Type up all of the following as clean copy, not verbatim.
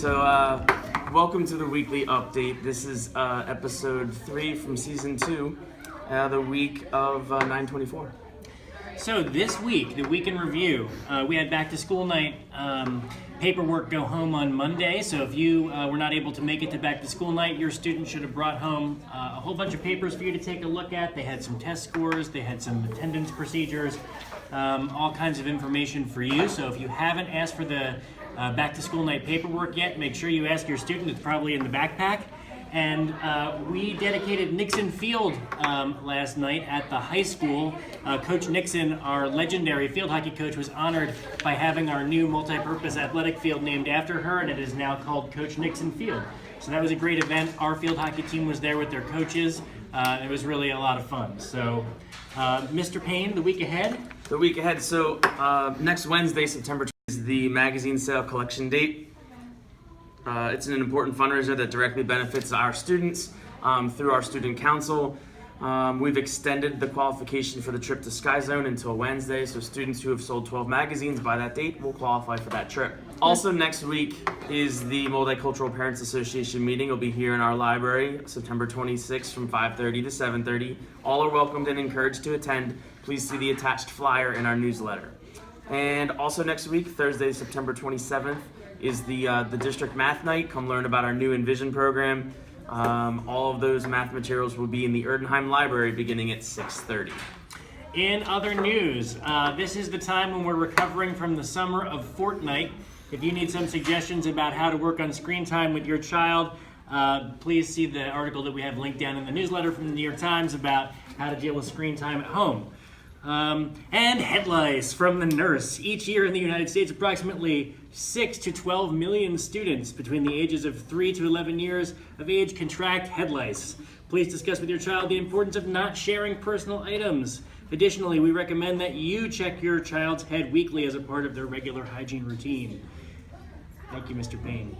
Welcome to the weekly update. This is episode 3 from season 2, the week of 9/24. So this week, the week in review, we had back to school night. Paperwork go home on Monday. So if you were not able to make it to back to school night, your student should have brought home a whole bunch of papers for you to take a look at. They had some test scores, they had some attendance procedures, all kinds of information for you. So if you haven't asked for the back to school night paperwork yet, make sure you ask your student. It's probably in the backpack. And we dedicated Nixon Field last night at the high school. Coach Nixon, our legendary field hockey coach, was honored by having our new multi-purpose athletic field named after her, and it is now called Coach Nixon Field. So that was a great event. Our field hockey team was there with their coaches. It was really a lot of fun. So, Mr. Payne, the week ahead? The week ahead. So next Wednesday, September 20th, is the magazine sale collection date. It's an important fundraiser that directly benefits our students through our student council. We've extended the qualification for the trip to Sky Zone until Wednesday, so students who have sold 12 magazines by that date will qualify for that trip. Also next week is the Multicultural Parents Association meeting. It'll be here in our library, September 26th from 5:30 to 7:30. All are welcomed and encouraged to attend. Please see the attached flyer in our newsletter. And also next week, Thursday, September 27th, is the district math night. Come learn about our new Envision program. All of those math materials will be in the Erdenheim Library beginning at 6:30. In other news, this is the time when we're recovering from the summer of Fortnite. If you need some suggestions about how to work on screen time with your child, please see the article that we have linked down in the newsletter from the New York Times about how to deal with screen time at home. And head lice from the nurse. Each year in the United States, approximately 6 to 12 million students between the ages of 3 to 11 years of age contract head lice. Please discuss with your child the importance of not sharing personal items. Additionally, we recommend that you check your child's head weekly as a part of their regular hygiene routine. Thank you, Mr. Payne.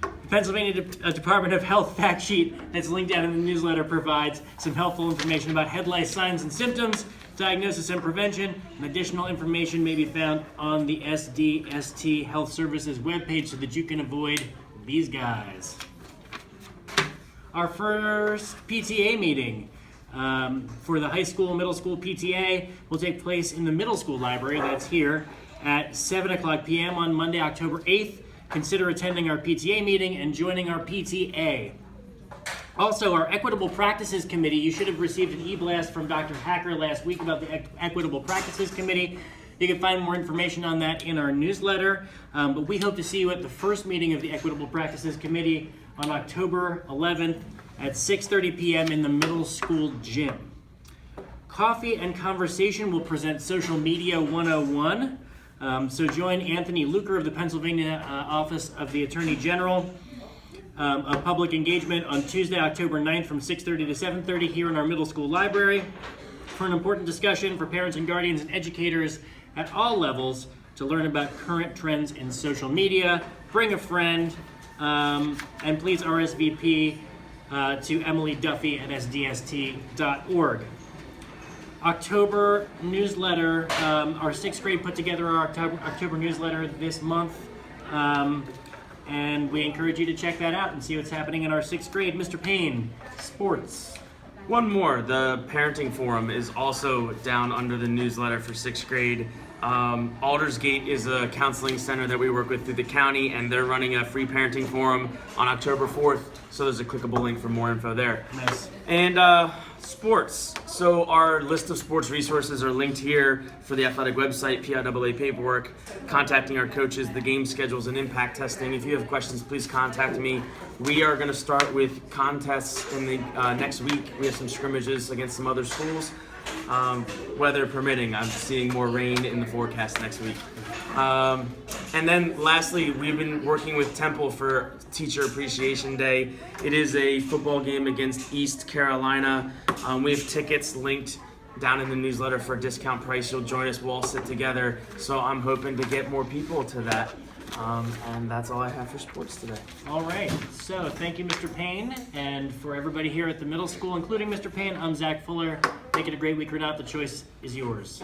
The Pennsylvania Department of Health fact sheet that's linked down in the newsletter provides some helpful information about head lice signs and symptoms, diagnosis and prevention, and additional information may be found on the SDST Health Services webpage so that you can avoid these guys. Our first PTA meeting for the high school, middle school PTA will take place in the middle school library. That's here at 7 o'clock p.m. on Monday, October 8th. Consider attending our PTA meeting and joining our PTA. Also, our Equitable Practices Committee, you should have received an e-blast from Dr. Hacker last week about the Equitable Practices Committee. You can find more information on that in our newsletter, but we hope to see you at the first meeting of the Equitable Practices Committee on October 11th at 6:30 p.m. in the middle school gym. Coffee and Conversation will present Social Media 101. So join Anthony Luker of the Pennsylvania Office of the Attorney General. A public engagement on Tuesday, October 9th from 6:30 to 7:30 here in our middle school library for an important discussion for parents and guardians and educators at all levels to learn about current trends in social media. Bring a friend, and please RSVP to Emily Duffy at sdst.org. October newsletter, our 6th grade put together our October newsletter this month. And we encourage you to check that out and see what's happening in our 6th grade. Mr. Payne, sports. One more, the Parenting Forum is also down under the newsletter for 6th grade. Aldersgate is a counseling center that we work with through the county, and they're running a free parenting forum on October 4th, so there's a clickable link for more info there. Nice. And sports. So our list of sports resources are linked here for the athletic website, PIAA paperwork, contacting our coaches, the game schedules, and impact testing. If you have questions, please contact me. We are going to start with contests in the next week. We have some scrimmages against some other schools. Weather permitting, I'm seeing more rain in the forecast next week. And then lastly, we've been working with Temple for Teacher Appreciation Day. It is a football game against East Carolina. We have tickets linked down in the newsletter for a discount price. You'll join us, we'll all sit together. So I'm hoping to get more people to that. And that's all I have for sports today. All right, so thank you, Mr. Payne. And for everybody here at the middle school, including Mr. Payne, I'm Zach Fuller. Make it a great week or not, the choice is yours.